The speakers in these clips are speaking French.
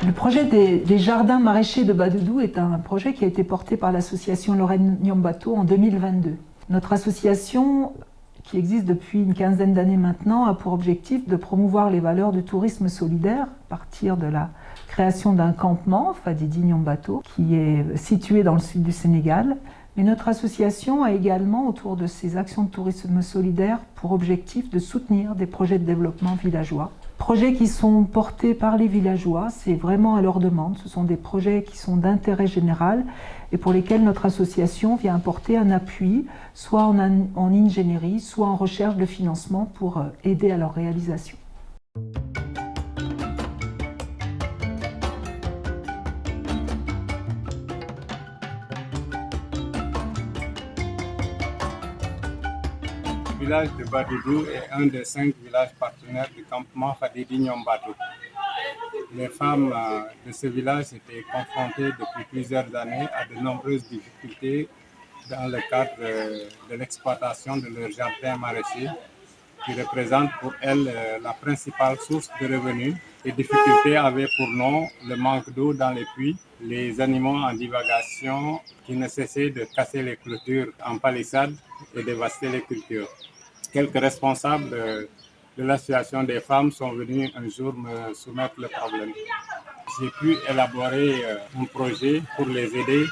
Le projet des jardins maraîchers de Badoudou est un projet qui a été porté par l'association Lorraine Nyambato en 2022. Notre association, qui existe depuis une quinzaine d'années maintenant, a pour objectif de promouvoir les valeurs du tourisme solidaire à partir de la création d'un campement, Fadidi Nyambato, qui est situé dans le sud du Sénégal. Mais notre association a également, autour de ces actions de tourisme solidaire, pour objectif de soutenir des projets de développement villageois. Projets qui sont portés par les villageois, c'est vraiment à leur demande. Ce sont des projets qui sont d'intérêt général et pour lesquels notre association vient apporter un appui, soit en ingénierie, soit en recherche de financement pour aider à leur réalisation. Le village de Badoudou est un des 5 villages partenaires du campement Fadidi Nyambato. Les femmes de ce village étaient confrontées depuis plusieurs années à de nombreuses difficultés dans le cadre de l'exploitation de leurs jardins maraîchers, qui représentent pour elles la principale source de revenus. Les difficultés avaient pour nom le manque d'eau dans les puits, les animaux en divagation qui ne cessaient de casser les clôtures en palissade et dévaster les cultures. Quelques responsables de l'association des femmes sont venus un jour me soumettre le problème. J'ai pu élaborer un projet pour les aider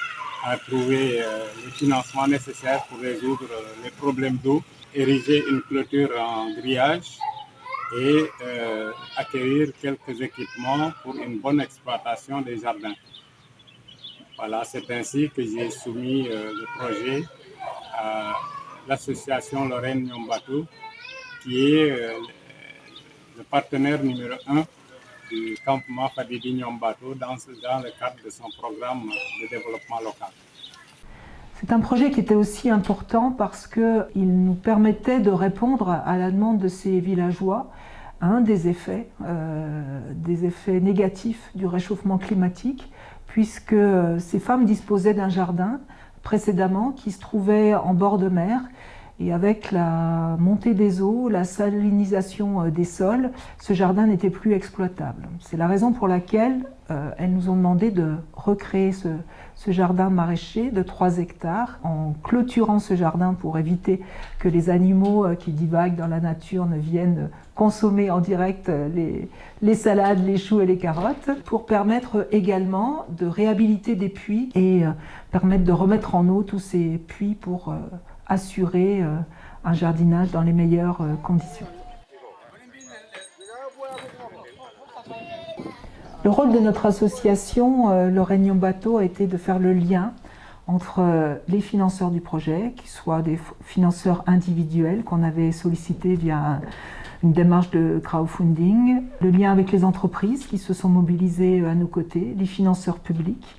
à trouver les financements nécessaires pour résoudre les problèmes d'eau, ériger une clôture en grillage et acquérir quelques équipements pour une bonne exploitation des jardins. Voilà, c'est ainsi que j'ai soumis le projet à l'association Lorraine Nyambato, qui est le partenaire numéro 1 du campement Fadidi Nyambato dans le cadre de son programme de développement local. C'est un projet qui était aussi important parce qu'il nous permettait de répondre à la demande de ces villageois à un des effets négatifs du réchauffement climatique, puisque ces femmes disposaient d'un jardin précédemment qui se trouvait en bord de mer. Et avec la montée des eaux, la salinisation des sols, ce jardin n'était plus exploitable. C'est la raison pour laquelle elles nous ont demandé de recréer ce jardin maraîcher de 3 hectares en clôturant ce jardin pour éviter que les animaux qui divaguent dans la nature ne viennent consommer en direct les salades, les choux et les carottes, pour permettre également de réhabiliter des puits et permettre de remettre en eau tous ces puits pour assurer un jardinage dans les meilleures conditions. Le rôle de notre association, Lorraine Nyambato, a été de faire le lien entre les financeurs du projet, qui soient des financeurs individuels qu'on avait sollicités via une démarche de crowdfunding, le lien avec les entreprises qui se sont mobilisées à nos côtés, les financeurs publics,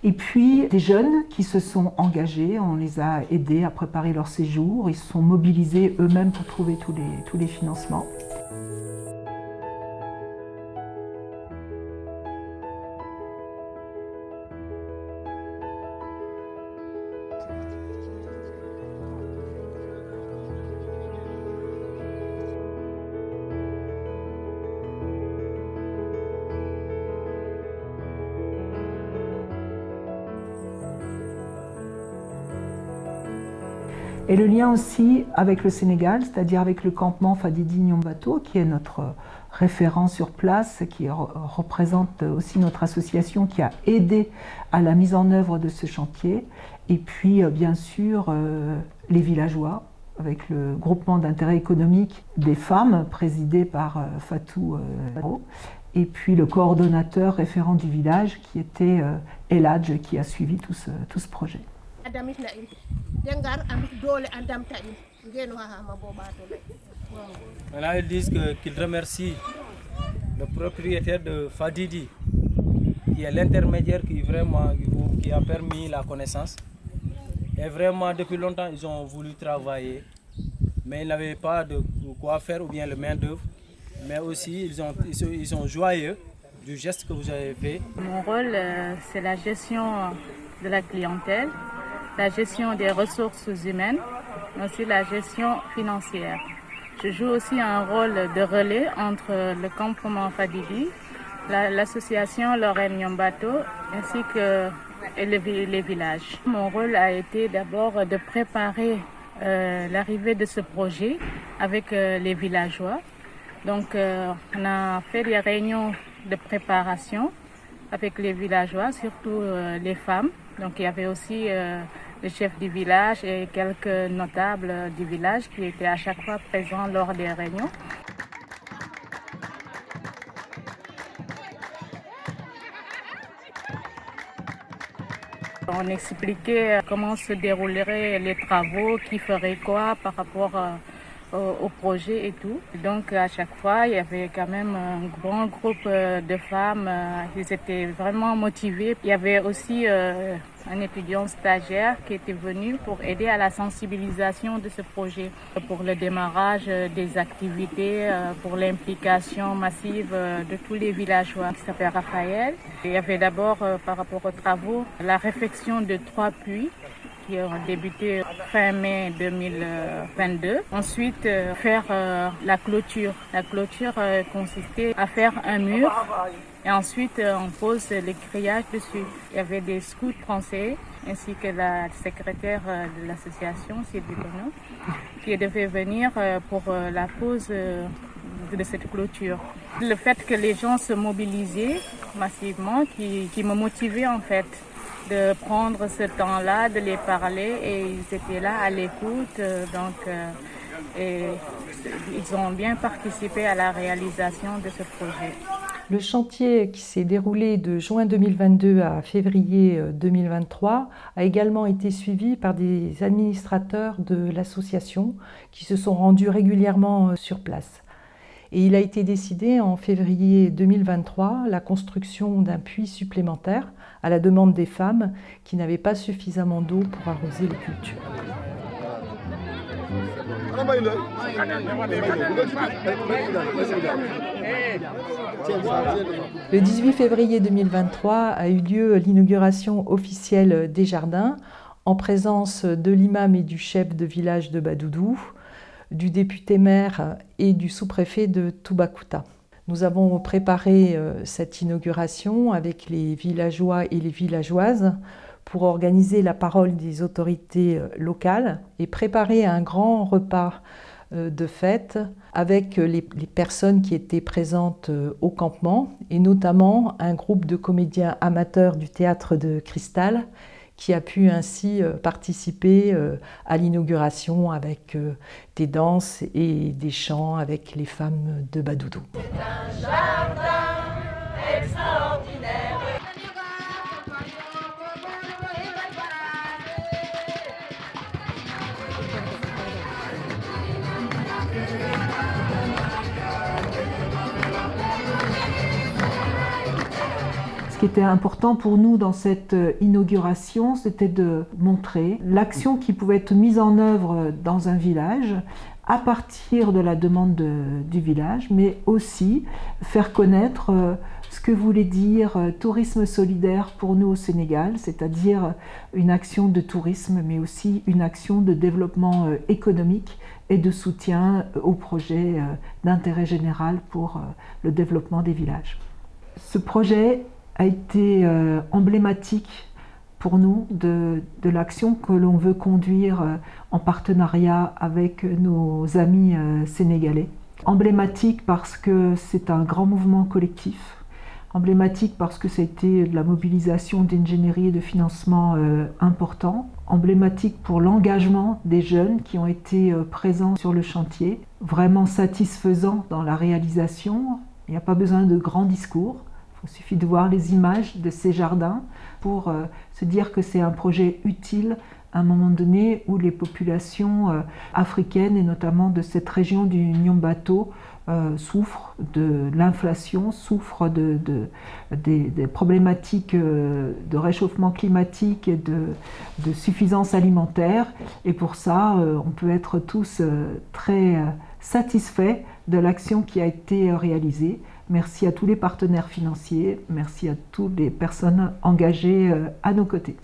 et puis des jeunes qui se sont engagés, on les a aidés à préparer leur séjour, ils se sont mobilisés eux-mêmes pour trouver tous les financements. Et le lien aussi avec le Sénégal, c'est-à-dire avec le campement Fadidi Nyambato, qui est notre référent sur place, qui représente aussi notre association qui a aidé à la mise en œuvre de ce chantier. Et puis, bien sûr, les villageois, avec le groupement d'intérêt économique des femmes, présidé par Fatou Baro, et puis le coordonnateur référent du village, qui était Eladj, qui a suivi tout ce projet. Maintenant, ils disent qu'ils remercient le propriétaire de Fadidi, qui est l'intermédiaire qui a permis la connaissance. Et vraiment, depuis longtemps, ils ont voulu travailler, mais ils n'avaient pas de quoi faire ou bien le main-d'œuvre. Mais aussi, ils sont joyeux du geste que vous avez fait. Mon rôle, c'est la gestion de la clientèle, la gestion des ressources humaines, mais aussi la gestion financière. Je joue aussi un rôle de relais entre le campement Fadidi l'association Lorraine Nyombato ainsi que les villages. Mon rôle a été d'abord de préparer l'arrivée de ce projet avec les villageois. Donc on a fait des réunions de préparation avec les villageois, surtout les femmes. Donc il y avait aussi le chef du village et quelques notables du village qui étaient à chaque fois présents lors des réunions. On expliquait comment se dérouleraient les travaux, qui ferait quoi par rapport au projet et tout. Donc à chaque fois, il y avait quand même un grand groupe de femmes. Ils étaient vraiment motivés. Il y avait aussi un étudiant stagiaire qui était venu pour aider à la sensibilisation de ce projet, pour le démarrage des activités, pour l'implication massive de tous les villageois. Il s'appelle Raphaël. Il y avait d'abord, par rapport aux travaux, la réfection de 3 puits qui ont débuté fin mai 2022. Ensuite, faire la clôture. La clôture consistait à faire un mur et ensuite on pose les grillages dessus. Il y avait des scouts français ainsi que la secrétaire de l'association, Sylvie Bono, qui devait venir pour la pose de cette clôture. Le fait que les gens se mobilisaient massivement qui me motivait en fait de prendre ce temps-là, de les parler, et ils étaient là à l'écoute, et ils ont bien participé à la réalisation de ce projet. Le chantier qui s'est déroulé de juin 2022 à février 2023 a également été suivi par des administrateurs de l'association qui se sont rendus régulièrement sur place. Et il a été décidé en février 2023 la construction d'un puits supplémentaire à la demande des femmes qui n'avaient pas suffisamment d'eau pour arroser les cultures. Le 18 février 2023 a eu lieu l'inauguration officielle des jardins en présence de l'imam et du chef de village de Badoudou, du député-maire et du sous-préfet de Toubacouta. Nous avons préparé cette inauguration avec les villageois et les villageoises pour organiser la parole des autorités locales et préparer un grand repas de fête avec les personnes qui étaient présentes au campement et notamment un groupe de comédiens amateurs du théâtre de Cristal qui a pu ainsi participer à l'inauguration avec des danses et des chants avec les femmes de Badoudou. C'est un jardin extraordinaire. Ce qui était important pour nous dans cette inauguration, c'était de montrer l'action qui pouvait être mise en œuvre dans un village à partir de la demande du village, mais aussi faire connaître ce que voulait dire tourisme solidaire pour nous au Sénégal, c'est-à-dire une action de tourisme, mais aussi une action de développement économique et de soutien aux projets d'intérêt général pour le développement des villages. Ce projet a été emblématique pour nous de l'action que l'on veut conduire en partenariat avec nos amis sénégalais. Emblématique parce que c'est un grand mouvement collectif, emblématique parce que c'était de la mobilisation d'ingénierie et de financement important, emblématique pour l'engagement des jeunes qui ont été présents sur le chantier, vraiment satisfaisant dans la réalisation. Il n'y a pas besoin de grands discours. Il suffit de voir les images de ces jardins pour se dire que c'est un projet utile à un moment donné où les populations africaines et notamment de cette région du Nyombato souffrent de l'inflation, souffrent des problématiques de réchauffement climatique et de suffisance alimentaire. Et pour ça, on peut être tous très satisfaits de l'action qui a été réalisée. Merci à tous les partenaires financiers, merci à toutes les personnes engagées à nos côtés.